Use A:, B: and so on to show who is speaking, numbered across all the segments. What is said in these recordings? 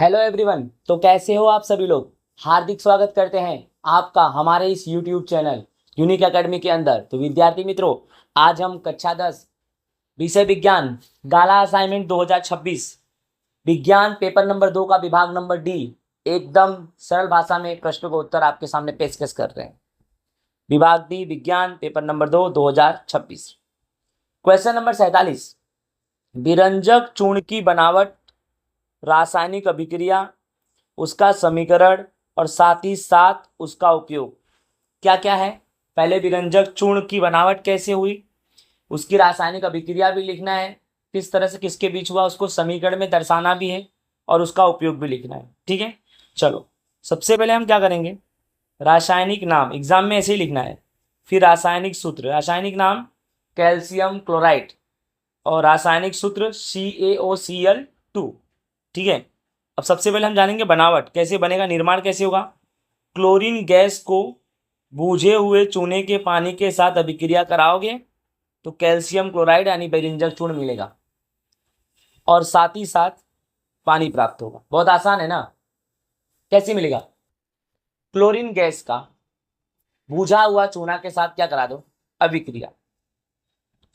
A: Hello everyone. तो कैसे हो आप सभी लोग। हार्दिक स्वागत करते हैं आपका हमारे इस यूट्यूब चैनल यूनिक एकेडमी के अंदर। तो विद्यार्थी मित्रों, आज हम कक्षा 10 विषय विज्ञान गाला असाइनमेंट 2026 विज्ञान पेपर नंबर 2 का विभाग नंबर डी एकदम सरल भाषा में प्रश्नों का उत्तर आपके सामने पेशकश कर रहे हैं। विभाग डी विज्ञान पेपर नंबर 2 2026। क्वेश्चन नंबर 47, विरंजक चूर्ण की बनावट, रासायनिक अभिक्रिया, उसका समीकरण और साथ ही साथ उसका उपयोग क्या क्या है। पहले विरंजक चूर्ण की बनावट कैसे हुई, उसकी रासायनिक अभिक्रिया भी लिखना है, किस तरह से किसके बीच हुआ उसको समीकरण में दर्शाना भी है और उसका उपयोग भी लिखना है। ठीक है, चलो सबसे पहले हम क्या करेंगे, रासायनिक नाम एग्जाम में ऐसे ही लिखना है, फिर रासायनिक सूत्र। रासायनिक नाम कैल्शियम क्लोराइड और रासायनिक सूत्र CaOCl2। ठीक है, अब सबसे पहले हम जानेंगे बनावट कैसे बनेगा, निर्माण कैसे होगा। क्लोरीन गैस को बूझे हुए चूने के पानी के साथ अभिक्रिया कराओगे तो कैल्शियम क्लोराइड यानी विरंजक चूर्ण मिलेगा और साथ ही साथ पानी प्राप्त होगा। बहुत आसान है ना। कैसे मिलेगा, क्लोरीन गैस का बूझा हुआ चूना के साथ क्या करा दो, अभिक्रिया।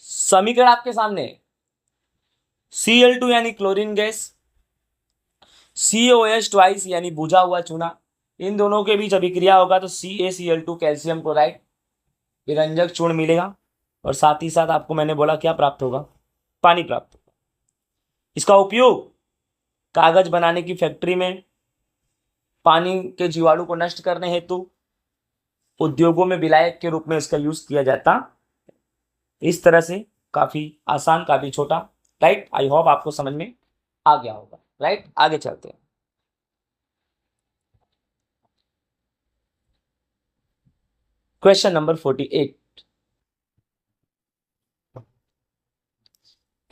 A: समीकरण आपके सामने, Cl2 यानी क्लोरीन गैस, COH ट्वाइस यानी बूझा हुआ चूना, इन दोनों के बीच अभिक्रिया होगा तो CaCl2 कैल्शियम क्लोराइड विरंजक चूर्ण मिलेगा और साथ ही साथ आपको मैंने बोला क्या प्राप्त होगा, पानी प्राप्त होगा। इसका उपयोग कागज बनाने की फैक्ट्री में पानी के जीवाणु को नष्ट करने हेतु, उद्योगों में विलायक के रूप में इसका यूज किया जाता। इस तरह से काफी आसान, काफी छोटा। राइट, आई होप आपको समझ में आ गया होगा। राइट, आगे चलते हैं। क्वेश्चन नंबर 48,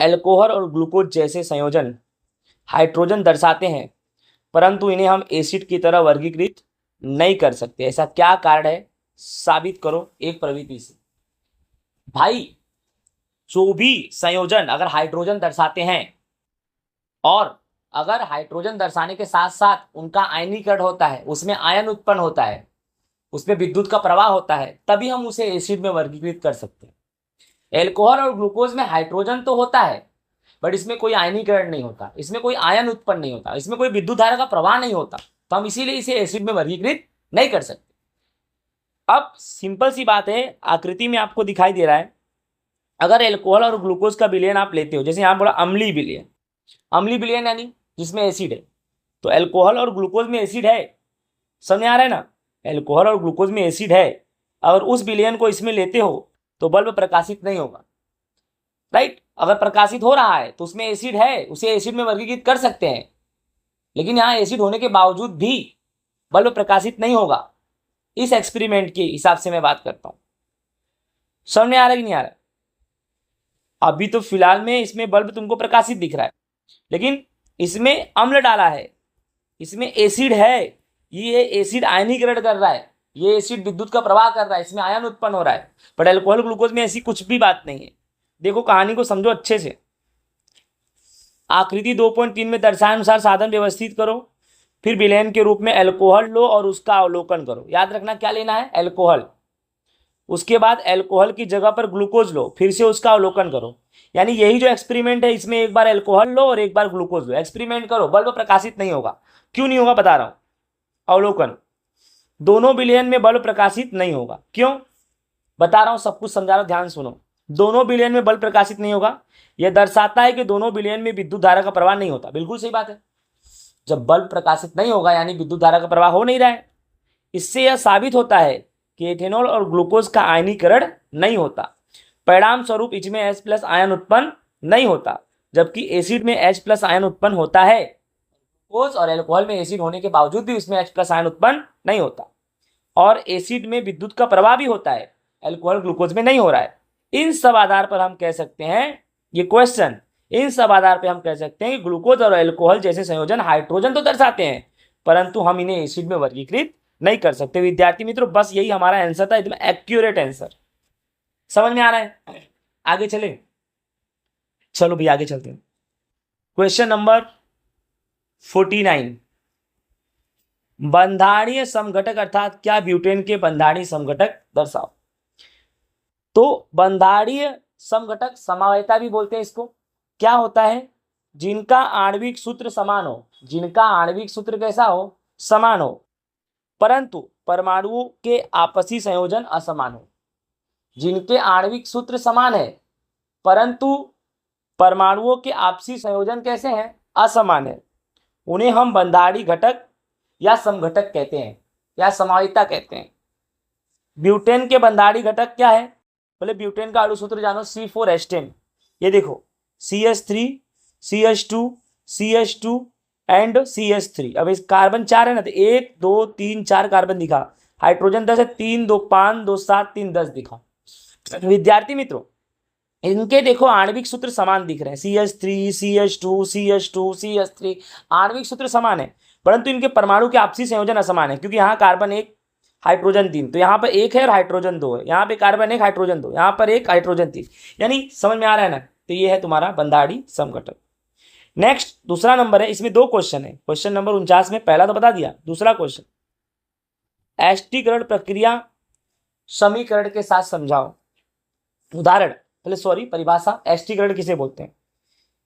A: एल्कोहल और ग्लूकोज जैसे संयोजन हाइड्रोजन दर्शाते हैं परंतु इन्हें हम एसिड की तरह वर्गीकृत नहीं कर सकते, ऐसा क्या कारण है, साबित करो एक प्रवृत्ति से। भाई, जो भी संयोजन अगर हाइड्रोजन दर्शाते हैं और अगर हाइड्रोजन दर्शाने के साथ साथ उनका आयनीकरण होता है, उसमें आयन उत्पन्न होता है, उसमें विद्युत का प्रवाह होता है, तभी हम उसे एसिड में वर्गीकृत कर सकते हैं। एल्कोहल और ग्लूकोज में हाइड्रोजन तो होता है बट इसमें कोई आयनीकरण नहीं होता, इसमें कोई आयन उत्पन्न नहीं होता, इसमें कोई विद्युत धारा का प्रवाह नहीं होता, तो हम इसीलिए इसे एसिड में वर्गीकृत नहीं कर सकते। अब सिंपल सी बात है, आकृति में आपको दिखाई दे रहा है, अगर एल्कोहल और ग्लूकोज का विलयन आप लेते हो, जैसे यहां बोला अम्लीय विलयन, अम्लीय विलयन यानी जिसमें एसिड है, तो एल्कोहल और ग्लूकोज में एसिड है, समझ आ रहा है ना, एल्कोहल और ग्लूकोज में एसिड है, अगर उस विलयन को इसमें लेते हो तो बल्ब प्रकाशित नहीं होगा। राइट, अगर प्रकाशित हो रहा है तो उसमें एसिड है, उसे एसिड में वर्गीकृत कर सकते हैं, लेकिन यहां एसिड होने के बावजूद भी बल्ब प्रकाशित नहीं होगा। इस एक्सपेरिमेंट के हिसाब से मैं बात करता हूं, समझ में आ रहा है कि नहीं आ रहा है। अभी तो फिलहाल में इसमें बल्ब तुमको प्रकाशित दिख रहा है, लेकिन इसमें अम्ल डाला है, इसमें एसिड है, ये एसिड आयनीकरण कर रहा है, ये एसिड विद्युत का प्रवाह कर रहा है, इसमें आयन उत्पन्न हो रहा है। पर एल्कोहल ग्लूकोज में ऐसी कुछ भी बात नहीं है। देखो कहानी को समझो अच्छे से। आकृति 2.3 में दर्शाए अनुसार साधन व्यवस्थित करो, फिर विलयन के रूप में एल्कोहल लो और उसका अवलोकन करो। याद रखना क्या लेना है, एल्कोहल, उसके बाद एल्कोहल की जगह पर ग्लूकोज लो, फिर से उसका अवलोकन करो। यानी यही जो एक्सपेरिमेंट है, इसमें एक बार एल्कोहल लो और एक बार ग्लूकोज लो, एक्सपेरिमेंट करो, बल्ब प्रकाशित नहीं होगा। क्यों नहीं होगा बता रहा हूं, अवलोकन, दोनों विलयन में बल्ब प्रकाशित नहीं होगा। क्यों बता रहा हूं, सब कुछ समझा रहा हूं, ध्यान सुनो। दोनों विलयन में बल्ब प्रकाशित नहीं होगा, यह दर्शाता है कि दोनों विलयन में विद्युत धारा का प्रवाह नहीं होता। बिल्कुल सही बात है, जब बल्ब प्रकाशित नहीं होगा यानी विद्युत धारा का प्रवाह हो नहीं रहा है। इससे यह साबित होता है कि एथेनॉल और ग्लूकोज का आयनीकरण नहीं होता, परिणाम स्वरूप इसमें H+ आयन उत्पन्न नहीं होता, जबकि एसिड में H+ आयन उत्पन्न होता है। ग्लूकोज और एल्कोहल में एसिड होने के बावजूद भी उसमें H+ आयन उत्पन्न नहीं होता, और एसिड में विद्युत का प्रवाह भी होता है, एल्कोहल ग्लूकोज में नहीं हो रहा है। इन सब आधार पर हम कह सकते हैं, ये क्वेश्चन, इन सब आधार पर हम कह सकते हैं कि ग्लूकोज और एल्कोहल जैसे संयोजन हाइड्रोजन तो दर्शाते हैं परंतु हम इन्हें एसिड में वर्गीकृत नहीं कर सकते। विद्यार्थी मित्रों, बस यही हमारा आंसर था, एकदम एक्यूरेट आंसर। समझ में आ रहा है, आगे चले, चलो भी आगे चलते हैं। क्वेश्चन नंबर 49, बंधारणीय समघटक अर्थात क्या, ब्यूटेन के बंधारणीय समघटक दर्शाओ। तो बंधारणीय समघटक समावयता भी बोलते हैं इसको। क्या होता है, जिनका आणविक सूत्र समान हो, जिनका आणविक सूत्र कैसा हो, समान हो, परंतु परमाणुओं के आपसी संयोजन असमान हो। जिनके आणविक सूत्र समान है परंतु परमाणुओं के आपसी संयोजन कैसे हैं, असमान है, उन्हें हम बंधारणीय घटक या समघटक कहते हैं या समावयिता कहते हैं। ब्यूटेन के बंधारणीय घटक क्या है, पहले ब्यूटेन का अणु सूत्र जानो, C4H10। ये देखो CH3 CH2 CH2 and CH3। अब इस कार्बन 4 है ना, तो 1 2 3 4 कार्बन दिखा, हाइड्रोजन 10 है, 3 2 5 2 7 3 10 दिखा। विद्यार्थी मित्रों, इनके देखो आणविक सूत्र समान दिख रहे हैं, CH3 CH2 CH2 CH3 आणविक सूत्र समान है, परंतु इनके परमाणु के आपसी संयोजन असमान है, क्योंकि यहाँ कार्बन 1 हाइड्रोजन 3, तो यहाँ पर 1 है और हाइड्रोजन 2 है, यहाँ पे कार्बन 1 हाइड्रोजन 2, यहाँ पर 1 हाइड्रोजन 3, यानी समझ में आ रहा है ना। तो ये है तुम्हारा बंधारणीय समघटक। नेक्स्ट दूसरा नंबर है, इसमें 2 क्वेश्चन है, क्वेश्चन नंबर 49 में पहला तो बता दिया, दूसरा क्वेश्चन एस्टीकरण प्रक्रिया समीकरण के साथ समझाओ। उदाहरण, पहले सॉरी परिभाषा, एस्टीकरण किसे बोलते हैं,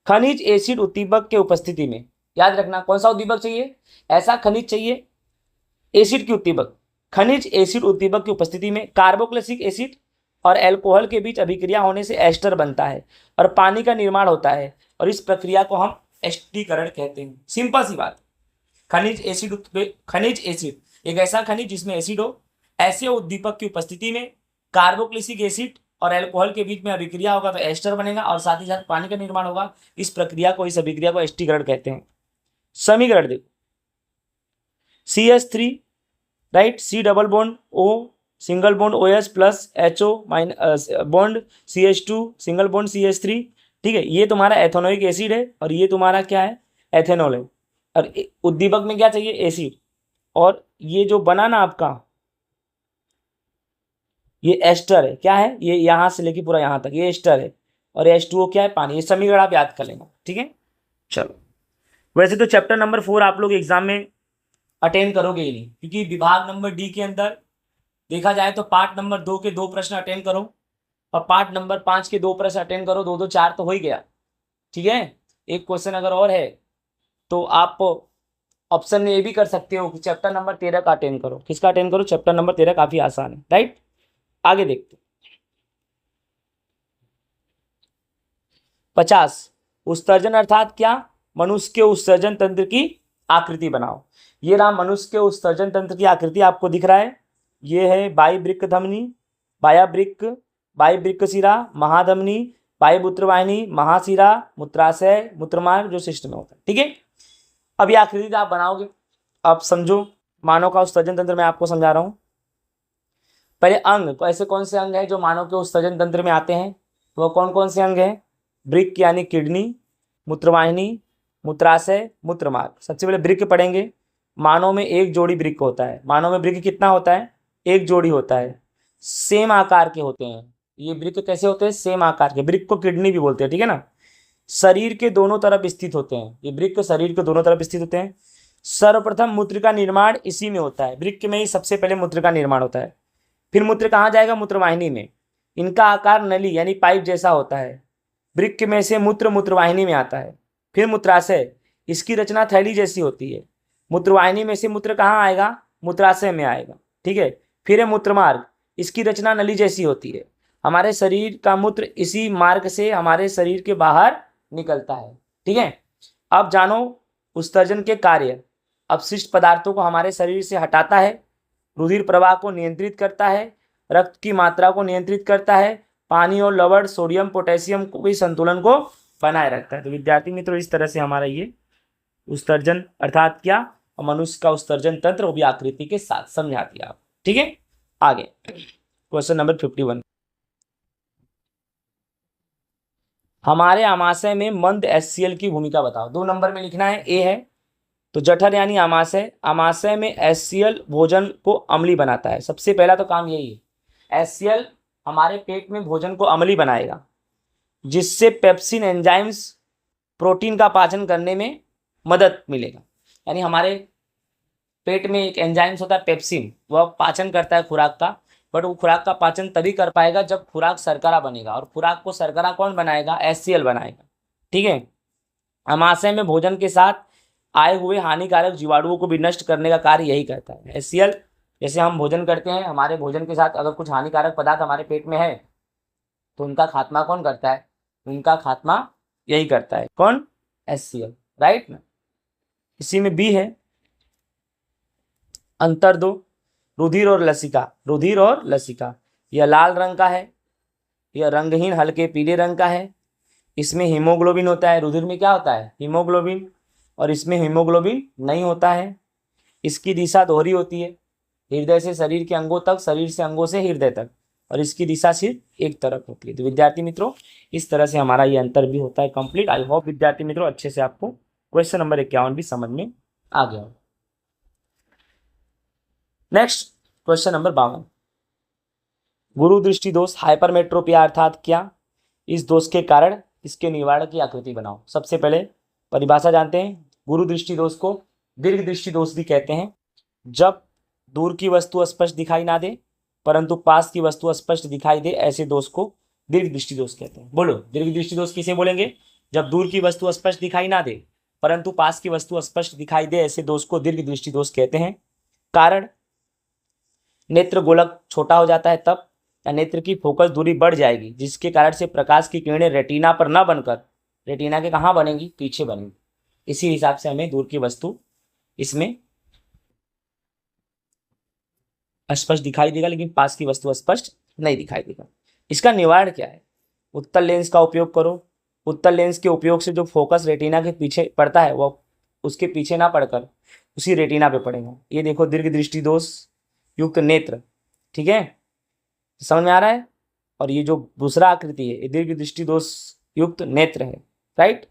A: खनिज एसिड उत्दीपक के उपस्थिति में, याद रखना कौन सा उत्दीपक चाहिए, ऐसा खनिज चाहिए एसिड की उत्दीपक, खनिज एसिड उत्दीपक की उपस्थिति में कार्बोक्सिलिक एसिड और अल्कोहल के बीच अभिक्रिया होने से एस्टर बनता है और पानी का निर्माण होता है, और इस प्रक्रिया को हम एस्टीकरण कहते हैं। सिंपल सी बात, खनिज एसिड एक ऐसा खनिज जिसमें एसिड हो, ऐसे उद्दीपक की उपस्थिति में कार्बोक्सिलिक एसिड और अल्कोहल के बीच में अभिक्रिया होगा तो एस्टर बनेगा और साथ ही साथ पानी का निर्माण होगा। इस प्रक्रिया को, इस अभिक्रिया को एस्टीकरण कहते हैं। समीकरण देखो, CH3 right, C double bond O single bond OH plus HO bond CH2 single bond CH3, ठीक है, ये तुम्हारा एथेनोइक एसिड है और ये तुम्हारा क्या है, एथेनॉल है, और उद्दीपक में क्या चाहिए, एसिड, और ये जो बना ना आपका ये एस्टर है, क्या है, ये यहाँ से लेके पूरा यहाँ तक ये एस्टर है, और H2O क्या है, पानी। ये समीकरण आप याद कर लेना, ठीक है। चलो, वैसे तो चैप्टर नंबर 4 आप लोग एग्जाम में अटेंड करोगे ही नहीं, क्योंकि विभाग नंबर D के अंदर देखा जाए तो पार्ट नंबर 2 के 2 प्रश्न अटेंड करो और पार्ट नंबर 5 के 2 प्रश्न अटेंड करो, 2 2 4 तो हो ही गया, ठीक है। एक क्वेश्चन अगर और है तो आप ऑप्शन में ये भी कर सकते हो कि चैप्टर नंबर 13 का अटेंड करो। किसका अटेंड करो, चैप्टर नंबर 13 काफी आसान है, राइट। आगे देखते 50 उत्सर्जन अर्थात क्या, मनुष्य के उत्सर्जन तंत्र की आकृति बनाओ। ये रहा मनुष्य के उत्सर्जन तंत्र की आकृति, आपको दिख रहा है, ये है बाह्यवृक्क धमनी, बाह्यवृक्क शिरा, महाधमनी, बाह्यमूत्र वाहिनी, महाशिरा, मूत्राशय, मूत्रमार्ग जो सिस्टम में होता है, ठीक है। अब ये आकृति आप बनाओगे, अब समझो मानव का उत्सर्जन तंत्र मैं आपको समझा रहा हूँ। पहले अंग, तो ऐसे कौन से अंग है जो मानव के उत्सर्जन तंत्र में आते हैं, वो कौन कौन से अंग हैं, वृक्क यानी किडनी, मूत्रवाहिनी, मूत्राशय, मूत्रमार्ग। सबसे पहले वृक्क पढ़ेंगे। मानव में एक जोड़ी वृक्क होता है, मानव में वृक्क कितना होता है, एक जोड़ी होता है, सेम आकार के होते हैं। ये वृक्क कैसे होते हैं, सेम आकार के, वृक्क को किडनी भी बोलते हैं, ठीक है ना। शरीर के दोनों तरफ स्थित होते हैं, ये वृक्क शरीर के दोनों तरफ स्थित होते हैं। सर्वप्रथम मूत्र का निर्माण इसी में होता है, वृक्क में ही सबसे पहले मूत्र का निर्माण होता है। फिर मूत्र कहाँ जाएगा, मूत्रवाहिनी में। इनका आकार नली यानी पाइप जैसा होता है। वृक्क में से मूत्र मूत्रवाहिनी में आता है। फिर मूत्राशय, इसकी रचना थैली जैसी होती है। मूत्रवाहिनी में से मूत्र कहाँ आएगा, मूत्राशय में आएगा, ठीक है। फिर है मूत्रमार्ग, इसकी रचना नली जैसी होती है। हमारे शरीर का मूत्र इसी मार्ग से हमारे शरीर के बाहर निकलता है, ठीक है। अब जानो उत्सर्जन के कार्य। अपशिष्ट पदार्थों को हमारे शरीर से हटाता है, रुधिर प्रवाह को नियंत्रित करता है, रक्त की मात्रा को नियंत्रित करता है, पानी और लवण, सोडियम, पोटेशियम को भी संतुलन को बनाए रखता है। तो विद्यार्थी मित्रों, इस तरह से हमारा ये उत्सर्जन अर्थात क्या, मनुष्य का उत्सर्जन तंत्र, वो भी आकृति के साथ समझा दिया आप, ठीक है। आगे क्वेश्चन नंबर 51, हमारे आमाशय में मंद HCl की भूमिका बताओ। 2 नंबर में लिखना है। ए है तो जठर यानी आमाशय, आमाशय में HCl भोजन को अम्लीय बनाता है। सबसे पहला तो काम यही है, HCl हमारे पेट में भोजन को अम्लीय बनाएगा, जिससे पेप्सिन एंजाइम्स प्रोटीन का पाचन करने में मदद मिलेगा। यानी हमारे पेट में एक एंजाइम्स होता है पेप्सिन, वह पाचन करता है खुराक का, बट वो खुराक का पाचन तभी कर पाएगा जब खुराक शर्करा बनेगा, और खुराक को शर्करा कौन बनाएगा, HCl बनाएगा। ठीक है। आमाशय में भोजन के साथ आए हुए हानिकारक जीवाणुओं को भी नष्ट करने का कार्य यही करता है। HCl, जैसे हम भोजन करते हैं, हमारे भोजन के साथ अगर कुछ हानिकारक पदार्थ हमारे पेट में है तो उनका खात्मा कौन करता है, उनका खात्मा यही करता है, कौन, HCl, राइट ना। इसी में बी है, अंतर दो, रुधिर और लसिका। रुधिर और लसिका, यह लाल रंग का है, यह रंगहीन हल्के पीले रंग का है। इसमें हीमोग्लोबिन होता है, रुधिर में क्या होता है, हीमोग्लोबिन, और इसमें हीमोग्लोबिन नहीं होता है। इसकी दिशा दोहरी होती है, हृदय से शरीर के अंगों तक, शरीर से अंगों से हृदय तक, और इसकी दिशा सिर्फ एक तरफ होती है। तो विद्यार्थी मित्रों, इस तरह से हमारा ये अंतर भी होता है कंप्लीट। आई होप विद्यार्थी मित्रों अच्छे से आपको क्वेश्चन नंबर 51 भी समझ में आ गया हो। नेक्स्ट क्वेश्चन नंबर 52, गुरु दृष्टि दोष हाइपरमेट्रोपिया अर्थात क्या, इस दोष के कारण इसके निवारण की आकृति बनाओ। सबसे पहले परिभाषा जानते हैं। गुरु दृष्टि दोष को दीर्घ दृष्टि दोष भी कहते हैं। जब दूर की वस्तु स्पष्ट दिखाई ना दे परंतु पास की वस्तु स्पष्ट दिखाई दे, ऐसे दोष को दीर्घ दृष्टि दोष कहते हैं। बोलो, दीर्घ दृष्टि दोष किसे बोलेंगे, जब दूर की वस्तु स्पष्ट दिखाई ना दे परंतु पास की वस्तु स्पष्ट दिखाई दे, ऐसे दोष को दीर्घ दृष्टि दोष कहते हैं। कारण, नेत्र गोलक छोटा हो जाता है तब, या नेत्र की फोकस दूरी बढ़ जाएगी जिसके कारण से प्रकाश की किरणें रेटिना पर न बनकर रेटिना के कहाँ बनेंगी, पीछे बनेंगी। इसी हिसाब से हमें दूर की वस्तु इसमें स्पष्ट दिखाई देगा लेकिन पास की वस्तु स्पष्ट नहीं दिखाई देगा। इसका निवारण क्या है, उत्तल लेंस का उपयोग करो। उत्तल लेंस के उपयोग से जो फोकस रेटिना के पीछे पड़ता है वह उसके पीछे ना पड़कर उसी रेटिना पे पड़ेगा। ये देखो, दीर्घ दृष्टि दोष युक्त नेत्र, ठीक है, समझ में आ रहा है। और ये जो दूसरा आकृति है ये दीर्घ दृष्टि दोष युक्त नेत्र है, राइट।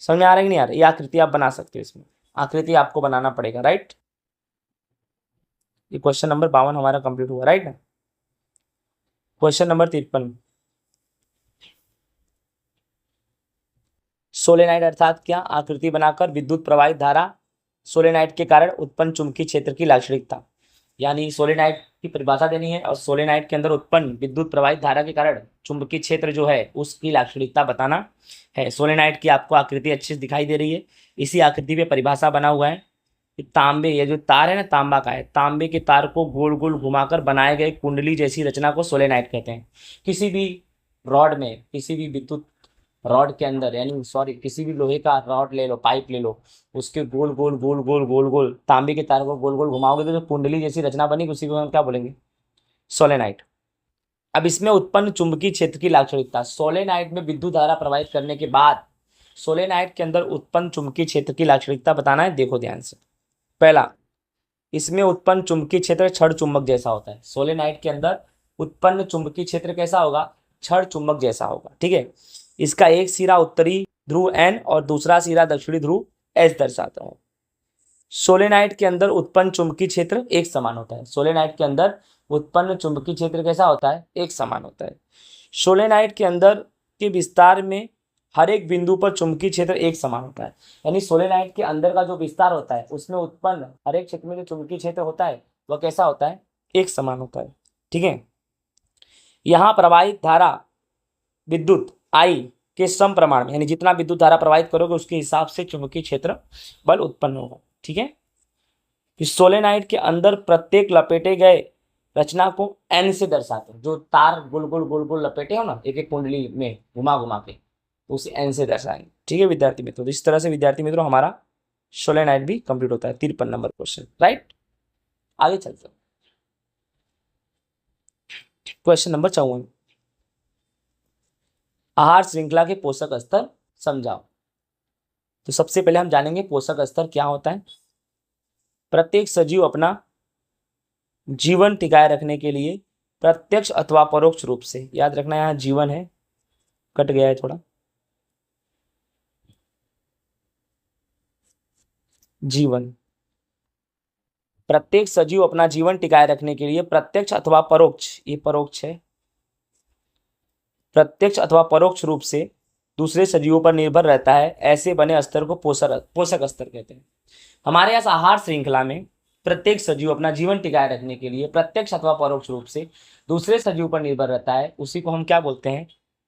A: समझ में आ रहा है कि नहीं आ रहा, ये आकृति आप बना सकते हो, इसमें आकृति आपको बनाना पड़ेगा, राइट। ये क्वेश्चन नंबर 52 हमारा कंप्लीट हुआ, राइट ना। क्वेश्चन नंबर 53, सोलेनाइड अर्थात क्या, आकृति बनाकर विद्युत प्रवाहित धारा सोलेनाइड के कारण उत्पन्न चुंबकीय क्षेत्र की लाक्षणिकता। यानी सोलेनाइड की परिभाषा देनी है और सोलेनाइड के अंदर उत्पन्न विद्युत प्रवाहित धारा के कारण चुंबकीय क्षेत्र जो है उसकी लाक्षणिकता बताना है। सोलेनाइड की आपको आकृति अच्छे से दिखाई दे रही है, इसी आकृति पे परिभाषा बना हुआ है। तांबे, ये जो तार है ना तांबा का है, तांबे के तार को गोल गोल घुमाकर बनाए गए कुंडली जैसी रचना को सोलेनाइड कहते हैं। किसी भी रॉड में, किसी भी विद्युत रॉड के अंदर, यानी सॉरी किसी भी लोहे का रॉड ले लो, पाइप ले लो, उसके गोल गोल गोल गोल गोल गोल तांबे के तार को गोल गोल घुमाओगे तो जो कुंडली जैसी रचना बनेगी उसी को हम क्या बोलेंगे, सोलेनाइड। अब इसमें उत्पन्न चुंबकीय क्षेत्र की लाक्षणिकता, सोलेनाइड में विद्युत धारा प्रवाहित करने के बाद सोलेनाइड के अंदर उत्पन्न चुंबकीय क्षेत्र की लाक्षणिकता बताना है। देखो ध्यान से, पहला, इसमें उत्पन्न चुंबकीय क्षेत्र क्षण चुंबक जैसा होता है। सोलेनाइड के अंदर उत्पन्न चुंबकीय क्षेत्र कैसा होगा, क्षण चुंबक जैसा होगा, ठीक है। इसका एक सिरा उत्तरी ध्रुव N और दूसरा सिरा दक्षिणी ध्रुव S दर्शाता है। सोलेनाइड के अंदर उत्पन्न चुंबकीय क्षेत्र एक समान होता है। सोलेनाइड के अंदर उत्पन्न चुंबकीय क्षेत्र कैसा होता है, एक समान होता है। सोलेनाइड के अंदर के विस्तार में हर एक बिंदु पर चुंबकीय क्षेत्र एक समान होता है। यानी सोलेनाइड के अंदर का जो विस्तार होता है उसमें उत्पन्न हर एक क्षेत्र में जो चुंबकीय क्षेत्र होता है वह कैसा होता है, एक समान होता है, ठीक है। यहाँ प्रवाहित धारा विद्युत I के सम प्रमाण में, यानी जितना विद्युत धारा प्रवाहित करोगे उसके हिसाब से चुंबकीय क्षेत्र बल उत्पन्न होगा, ठीक है। इस सोलेनाइड के अंदर प्रत्येक लपेटे गए रचना को N से दर्शाते हैं। जो तार गोल गोल गोल गोल लपेटे हो ना एक एक कुंडली में घुमा घुमा के, तो उसे N से दर्शाएंगे, ठीक है विद्यार्थी मित्रों। तो इस तरह से विद्यार्थी मित्रों हमारा सोलेनाइड भी कंप्लीट होता है। 53 नंबर क्वेश्चन, राइट। आगे चलते हैं, क्वेश्चन नंबर 54, आहार श्रृंखला के पोषक स्तर समझाओ। तो सबसे पहले हम जानेंगे पोषक स्तर क्या होता है। प्रत्येक सजीव अपना जीवन टिकाए रखने के लिए प्रत्यक्ष अथवा परोक्ष रूप से, याद रखना यहाँ जीवन है, कट गया है थोड़ा, जीवन, प्रत्येक सजीव अपना जीवन टिकाए रखने के लिए प्रत्यक्ष अथवा परोक्ष, ये परोक्ष है, प्रत्यक्ष अथवा परोक्ष रूप से दूसरे सजीवों पर निर्भर रहता है। ऐसे बने स्तर को पोषक स्तर कहते हैं। हमारे यहाँ आहार श्रृंखला में प्रत्येक सजीव अपना जीवन टिकाए रखने के लिए प्रत्यक्ष अथवा परोक्ष रूप से दूसरे सजीव पर निर्भर रहता है, उसी को हम क्या बोलते हैं?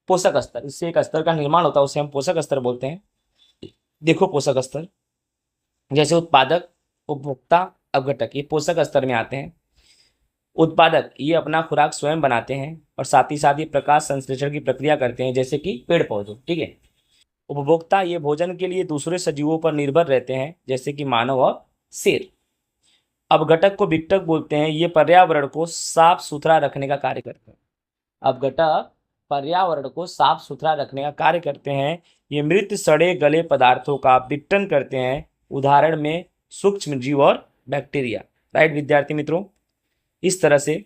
A: पोषक स्तर। इससे एक स्तर का निर्माण होता है, उसे हम पोषक स्तर बोलते हैं। देखो पोषक स्तर जैसे उत्पादक, उपभोक्ता, अपघटक, ये पोषक स्तर में आते हैं। उत्पादक ये अपना खुराक स्वयं बनाते हैं और साथ ही प्रकाश संश्लेषण की प्रक्रिया करते हैं, जैसे कि पेड़ पौधे, ठीक है। उपभोक्ता ये भोजन के लिए दूसरे सजीवों पर निर्भर रहते हैं, जैसे कि मानव और शेर। अपघटक को विघटक बोलते हैं, ये पर्यावरण को साफ सुथरा रखने का कार्य करते हैं। अपघटक पर्यावरण को साफ सुथरा रखने का कार्य करते हैं। ये मृत सड़े गले पदार्थों का विघटन करते हैं, उदाहरण में सूक्ष्म जीव और बैक्टीरिया। राइट विद्यार्थी मित्रों, इस तरह से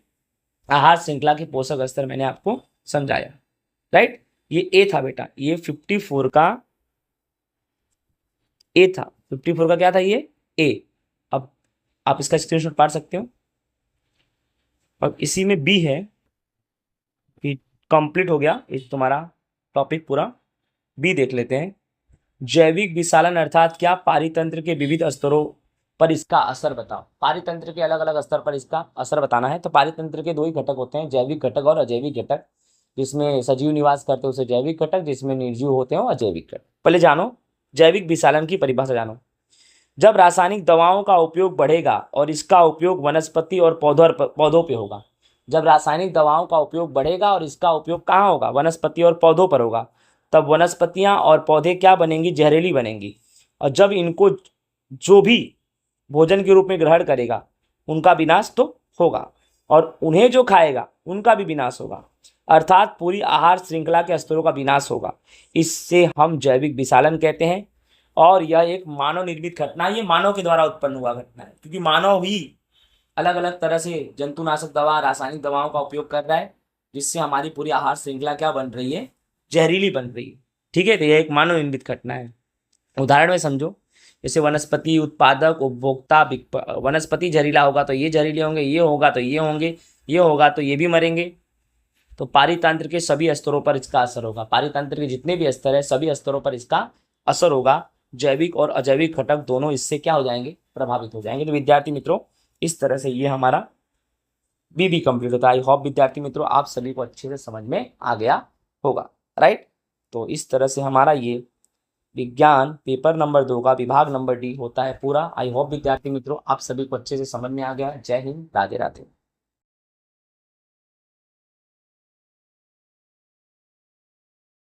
A: आहार श्रृंखला के पोषक स्तर मैंने आपको समझाया। राइट, ये ए था बेटा, ये 54 का ए था। 54 का क्या था? ये ए। अब आप इसका स्क्रीनशॉट पाड़ सकते हो। अब इसी में बी है कि कंप्लीट हो गया इस तुम्हारा टॉपिक पूरा। बी देख लेते हैं। जैविक विशालन अर्थात क्या? पारितंत्र के विविध स्तरों पर इसका असर बताओ। पारितंत्र के अलग अलग स्तर पर इसका असर बताना है। तो पारितंत्र के दो ही घटक होते हैं, जैविक घटक और अजैविक घटक। जिसमें सजीव निवास करते हैं उसे जैविक घटक, जिसमें निर्जीव होते हैं अजैविक घटक। पहले जानो जैविक विशालन की परिभाषा जानो। जब रासायनिक दवाओं का उपयोग बढ़ेगा और इसका उपयोग वनस्पति और पौधों पे होगा। जब रासायनिक दवाओं का उपयोग बढ़ेगा और इसका उपयोग कहाँ होगा? वनस्पति और पौधों पर होगा। तब वनस्पतियां और पौधे क्या बनेंगी? जहरीली बनेंगी। और जब इनको जो भी भोजन के रूप में ग्रहण करेगा उनका विनाश तो होगा, और उन्हें जो खाएगा उनका भी विनाश होगा, अर्थात पूरी आहार श्रृंखला के स्तरों का विनाश होगा। इससे हम जैविक विशालन कहते हैं। और यह एक मानव निर्मित घटना है, ये मानव के द्वारा उत्पन्न हुआ घटना है, क्योंकि मानव ही अलग अलग तरह से जंतुनाशक दवा, रासायनिक दवाओं का उपयोग कर रहा है, जिससे हमारी पूरी आहार श्रृंखला क्या बन रही है? जहरीली बन रही है। ठीक है, तो यह एक मानव निर्मित घटना है। उदाहरण में समझो, जैसे वनस्पति, उत्पादक, उपभोक्ता। वनस्पति जहरीला होगा तो ये जहरीले होंगे, ये होगा तो ये होंगे, ये होगा तो ये भी मरेंगे। तो पारितंत्र के सभी स्तरों पर इसका असर होगा। पारितंत्र के जितने भी स्तर है सभी स्तरों पर इसका असर होगा। जैविक और अजैविक घटक दोनों इससे क्या हो जाएंगे? प्रभावित हो जाएंगे। तो विद्यार्थी मित्रों, इस तरह से ये हमारा बी कंप्लीट होता है। आई होप विद्यार्थी मित्रों आप सभी को अच्छे से समझ में आ गया होगा। राइट, तो इस तरह से हमारा ये विज्ञान पेपर नंबर 2 का विभाग नंबर डी होता है पूरा। आई होप विद्यार्थी मित्रों आप सभी को अच्छे से समझ में आ गया। जय हिंद, राधे राधे।